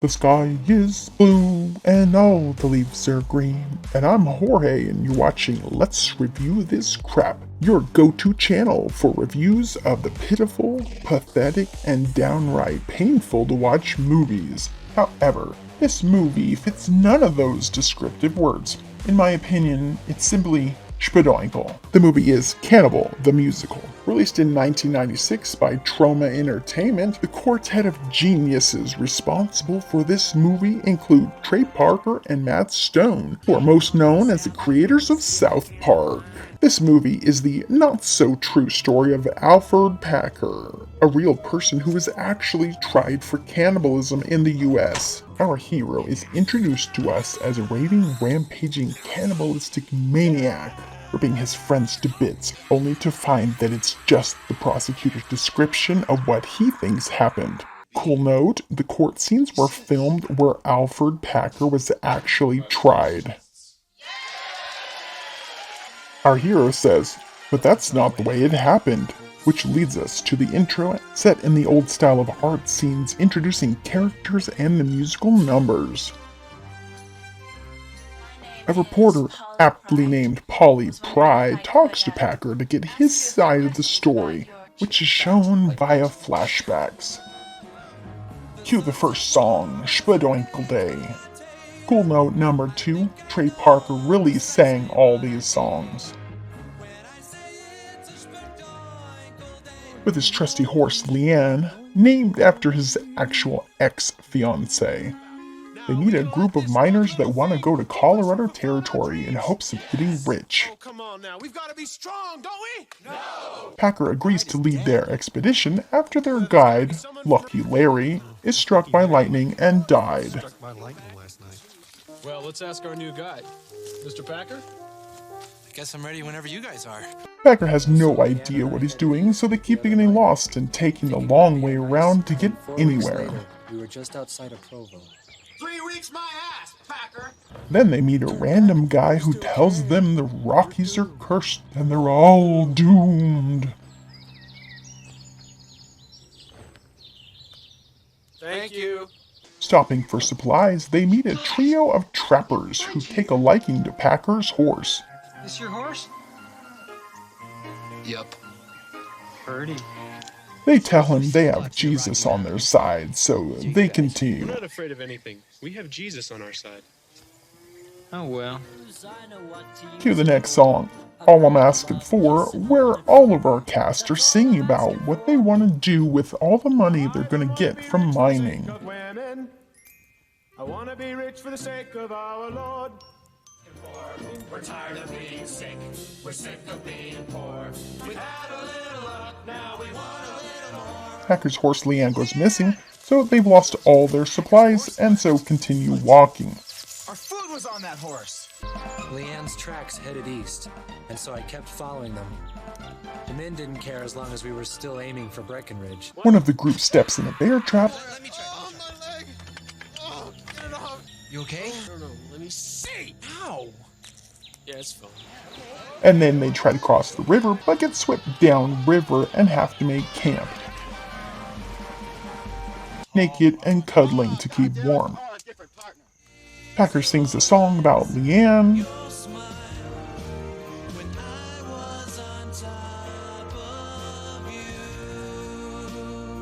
The sky is blue and all the leaves are green. And I'm Jorge and you're watching Let's Review This Crap, your go-to channel for reviews of the pitiful, pathetic, and downright painful to watch movies. However, this movie fits none of those descriptive words. In my opinion, it's simply spadoinkle. The movie is Cannibal the Musical. Released in 1996 by Trauma Entertainment, the quartet of geniuses responsible for this movie include Trey Parker and Matt Stone, who are most known as the creators of South Park. This movie is the not-so-true story of Alfred Packer, a real person who was actually tried for cannibalism in the US. Our hero is introduced to us as a raving, rampaging, cannibalistic maniac, ripping his friends to bits, only to find that it's just the prosecutor's description of what he thinks happened. Cool note, the court scenes were filmed where Alfred Packer was actually tried. Our hero says, "But that's not the way it happened," which leads us to the intro set in the old style of art scenes introducing characters and the musical numbers. A reporter, aptly named Polly Pry, talks to Packer to get his side of the story, which is shown via flashbacks. Cue the first song, Spadoinkle Day. Cool note number 2, Trey Parker really sang all these songs. With his trusty horse Leanne, named after his actual ex-fiancée. They meet a group of miners that want to go to Colorado Territory in hopes of getting rich. Oh, come on now. We've got to be strong, don't we? No! Packer agrees to lead their expedition after their guide, Lucky Larry, is struck by lightning and died. Struck by lightning last night. Well, let's ask our new guide. Mr. Packer? I guess I'm ready whenever you guys are. Packer has no idea what he's doing, so they keep getting lost and taking the long way around to get anywhere. We were just outside of Provo. 3 weeks my ass, Packer! Then they meet a random guy who tells them the Rockies are cursed and they're all doomed. Thank you. Stopping for supplies, they meet a trio of trappers who take a liking to Packer's horse. This your horse? Yep. Birdie. They tell him they have Jesus on their side, so they We're continue. not afraid of anything. We have Jesus on our side. Oh well. Cue the next song, All I'm Asking For, where all of our cast are singing about what they want to do with all the money they're going to get from mining. I want to be rich for the sake of our Lord. We're tired of being sick. We're sick of being poor. We've had a little luck, now we want a little more. Packer's horse Leanne goes missing, so they've lost all their supplies and so continue walking. Our food was on that horse! Leanne's tracks headed east, and so I kept following them. The men didn't care as long as we were still aiming for Breckenridge. One of the group steps in a bear trap, Let me try. Oh, my leg! Oh, get it off! You okay? No, let me see. Ow! Yeah, it's fine. and then they try to cross the river but get swept down river and have to make camp. Naked and cuddling to keep warm. Packer sings a song about Leanne,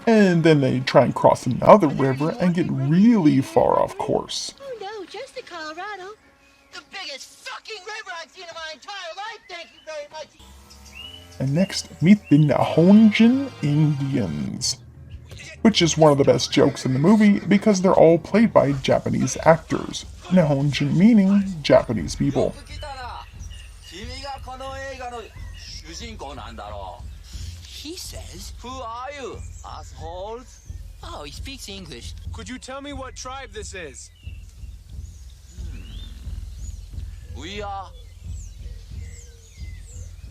and then they try and cross another river and get really far off course. Oh no, just the Colorado. The biggest fucking river I've seen in my entire life, thank you very much. And next, meet the Nahonjan Indians, which is one of the best jokes in the movie because they're all played by Japanese actors. Nahonjan meaning Japanese people. He says, "Who are you, assholes?" Oh, he speaks English. Could you tell me what tribe this is? We are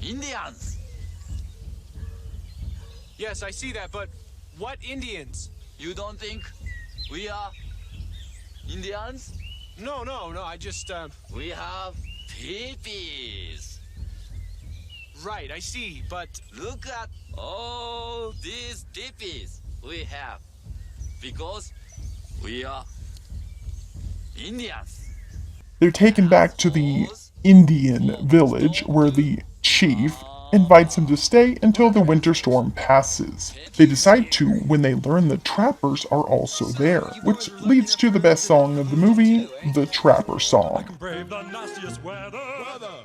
Indians. Yes, I see that, but what Indians? You don't think we are Indians? No, I just, We have teepees. right, I see, but Look at all these teepees we have. Because we are Indians. They're taken back to the Indian village where the chief invites them to stay until the winter storm passes. They decide to when they learn the trappers are also there, which leads to the best song of the movie, the Trapper Song. Brave the nastiest weather,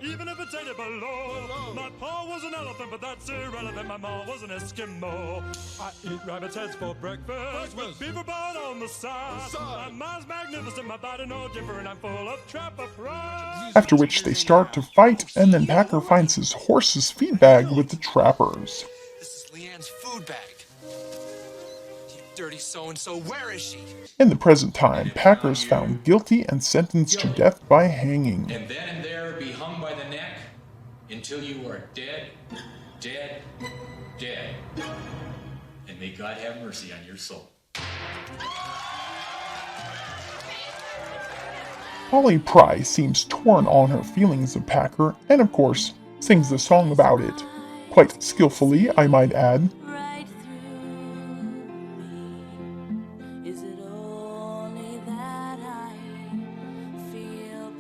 even if it's 80 below. My pa was an elephant, but that's irrelevant. My ma was an Eskimo. I eat rabbit's heads for breakfast with beaver bun on the side. My mom's magnificent, my body no different. I'm full of trapper pride. After which they start to fight, and then Packer finds his horse's feed bag with the trappers. This is Leanne's food bag. You dirty so-and-so, where is she? In the present time, Packer is found guilty and sentenced to death by hanging. And then and there be hung by the neck until you are dead, dead, dead. And may God have mercy on your soul. Holly Price seems torn on her feelings of Packer, and of course, sings a song about it. Quite skillfully, I might add. Right through me. Is it only that I feel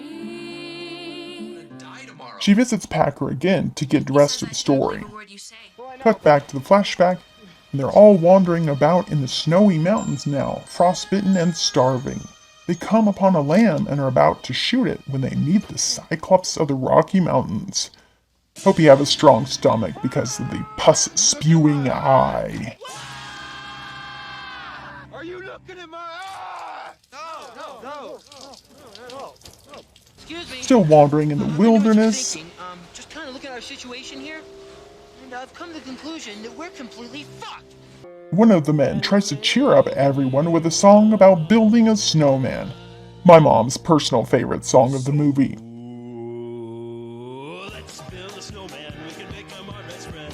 pity? Die tomorrow. She visits Packer again to get the rest of the story. Cut back to the flashback, and they're all wandering about in the snowy mountains now, frostbitten and starving. They come upon a lamb and are about to shoot it when they meet the Cyclops of the Rocky Mountains. Hope you have a strong stomach because of the pus-spewing eye. Are you looking at my eye? No. Excuse me. Still wandering in the wilderness, Just kind of look at our situation here, and I've come to the conclusion that we're completely fucked. one of the men tries to cheer up everyone with a song about building a snowman. My mom's personal favorite song of the movie. Let's build a snowman. We can make him our best friend.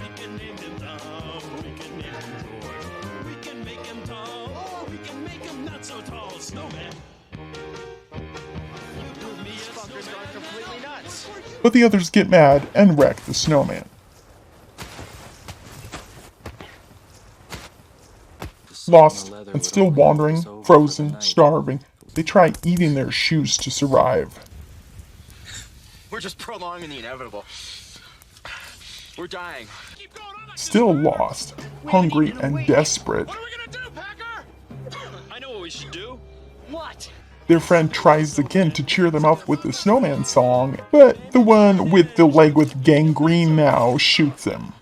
We can name him Tom. We can name him George. We can make him tall. Or we can make him not so tall. Snowman. You build me a Fuckers gone completely nuts. But the others get mad and wreck the snowman. Lost and still wandering, frozen, starving, they try eating their shoes to survive. We're just prolonging the inevitable. We're dying. Still lost, hungry, and desperate. What are we gonna do, Packer? I know what we should do. What? Their friend tries again to cheer them up with the snowman song, but the one with the leg with gangrene now shoots them.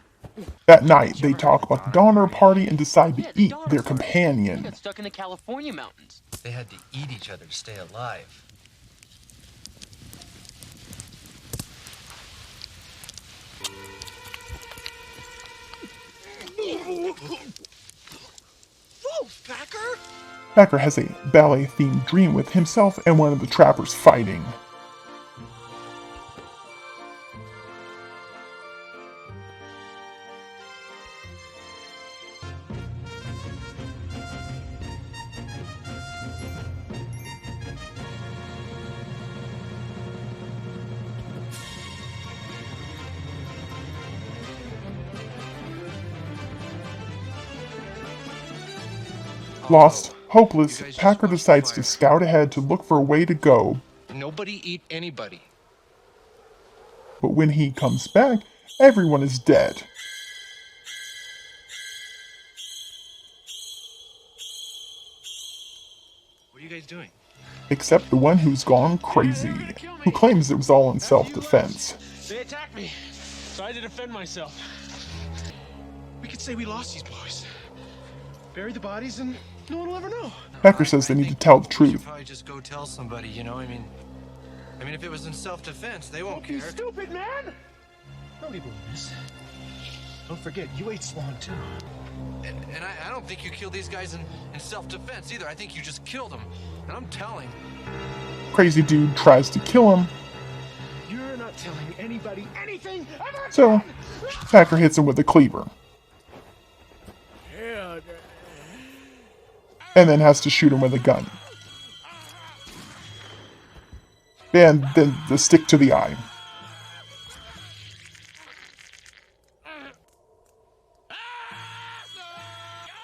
That night, they talk about the Donner Party and decide to eat their companion. Got stuck in the California mountains. They had to eat each other to stay alive. Whoa, Packer! Packer has a ballet-themed dream with himself and one of the trappers fighting. Lost, hopeless, Packer decides to scout ahead to look for a way to go, Nobody eat anybody. but when he comes back, everyone is dead. What are you guys doing? Except the one who's gone crazy, who claims it was all in self-defense. They attacked me, so I had to defend myself. We could say we lost these boys. Bury the bodies and no one will ever know. Packer says they need to tell the We should truth. probably just go tell somebody, you know? I mean, if it was in self-defense, they won't You care. stupid man! Don't be doing this. Don't forget, you ate Swan too. And I don't think you killed these guys in self-defense either. I think you just killed them. And I'm telling. Crazy dude tries to kill him, You're not telling anybody anything ever. so Packer hits him with a cleaver. And then has to shoot him with a gun. And then the stick to the eye.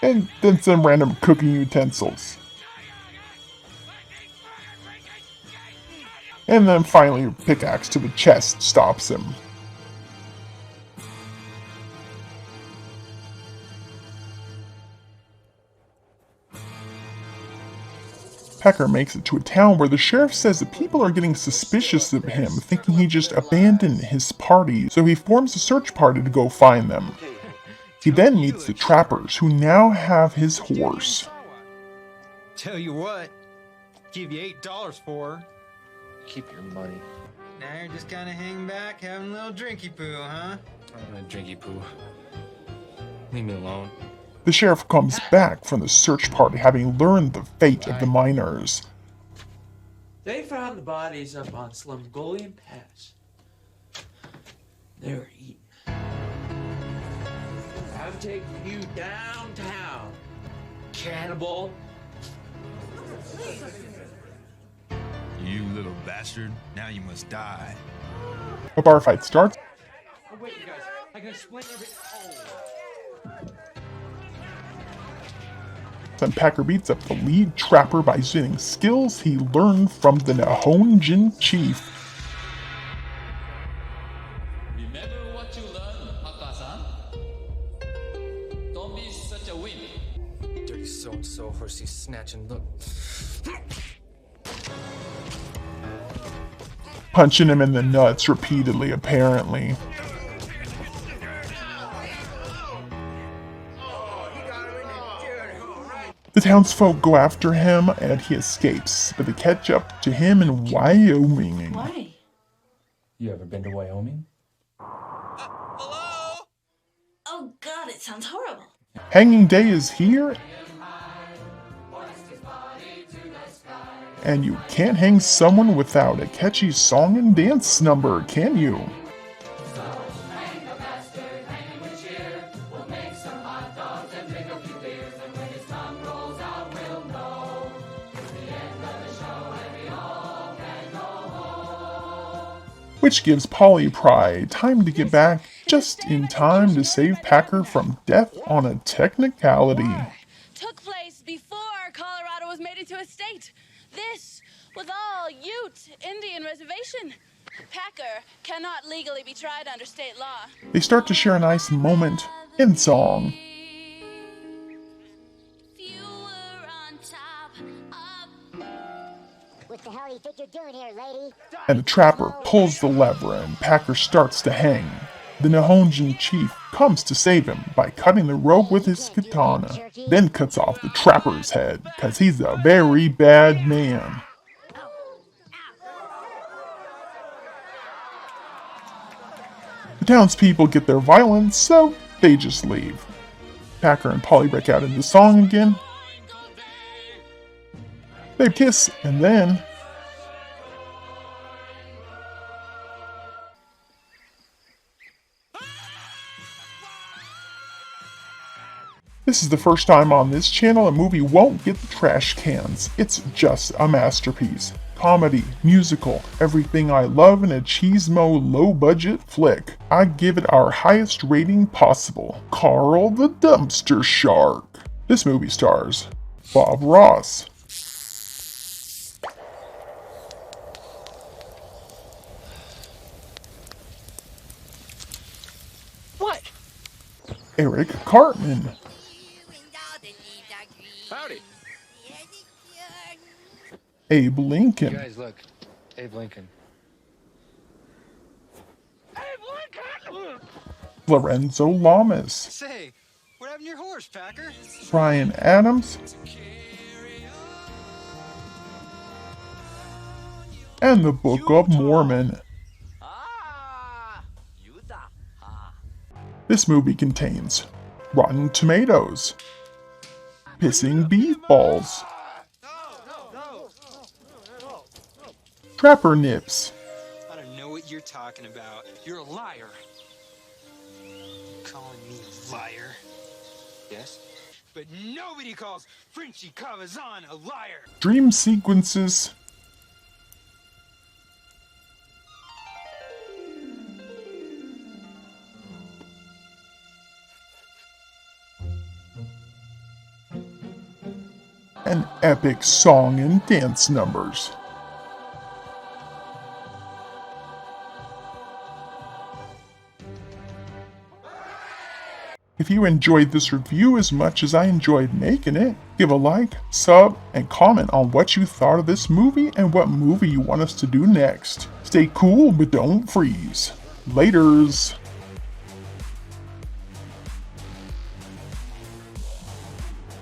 And then some random cooking utensils. And then finally a pickaxe to the chest stops him. Packer makes it to a town where the sheriff says that people are getting suspicious of him, thinking he just abandoned his party, so he forms a search party to go find them. He then meets the trappers, who now have his horse. Tell you what, give you $8 for her. Keep your money. Now you're just kind of hanging back, having a little drinky poo, huh? I'm gonna drinky poo. Leave me alone. The sheriff comes back from the search party, having learned the fate of the miners. They found the bodies up on Slumgolian Pass. They were eaten. I'm taking you downtown, cannibal. You little bastard. Now you must die. A bar fight starts. Oh, wait, you guys. I can explain everything. Then Packer beats up the lead trapper by using skills he learned from the Nahonjin chief. Remember what you learned, Haka-san? Don't be such a wimp. Dirty so-and-so horsey snatching look. Punching him in the nuts repeatedly, apparently. The townsfolk go after him and he escapes, but they catch up to him in Wyoming. Why? You ever been to Wyoming? Oh God, it sounds horrible. Hanging Day is here, and you can't hang someone without a catchy song and dance number, can you? Which gives Polly Pry time to get back just in time to save Packer from death on a technicality. Took place before Colorado was made into a state. This was all Ute Indian reservation. Packer cannot legally be tried under state law. They start to share a nice moment in song. What the hell do you think you're doing here, lady? And the trapper pulls the lever and Packer starts to hang. The Nahonjin chief comes to save him by cutting the rope with his katana, then cuts off the trapper's head, cause he's a very bad man. The townspeople get their violence, so they just leave. Packer and Polly break out into song again. They kiss, and then this is the first time on this channel a movie won't get the trash cans. It's just a masterpiece. Comedy, musical, everything I love in a cheesemo low-budget flick. I give it our highest rating possible. Carl the Dumpster Shark. This movie stars Bob Ross, What? Eric Cartman, Howdy. Abe Lincoln, You guys look. Abe Lincoln. Lorenzo Lamas, Say, what happened to your horse, Packer? Brian Adams, and the Book of Mormon. This movie contains Rotten Tomatoes, Pissing Beef Balls, Trapper Nips, I don't know what you're talking about. You're a liar. Calling me a liar? Yes. But nobody calls Frenchie Cavazan a liar. Dream Sequences, and epic song and dance numbers. If you enjoyed this review as much as I enjoyed making it, give a like, sub, and comment on what you thought of this movie and what movie you want us to do next. Stay cool, but don't freeze. Laters!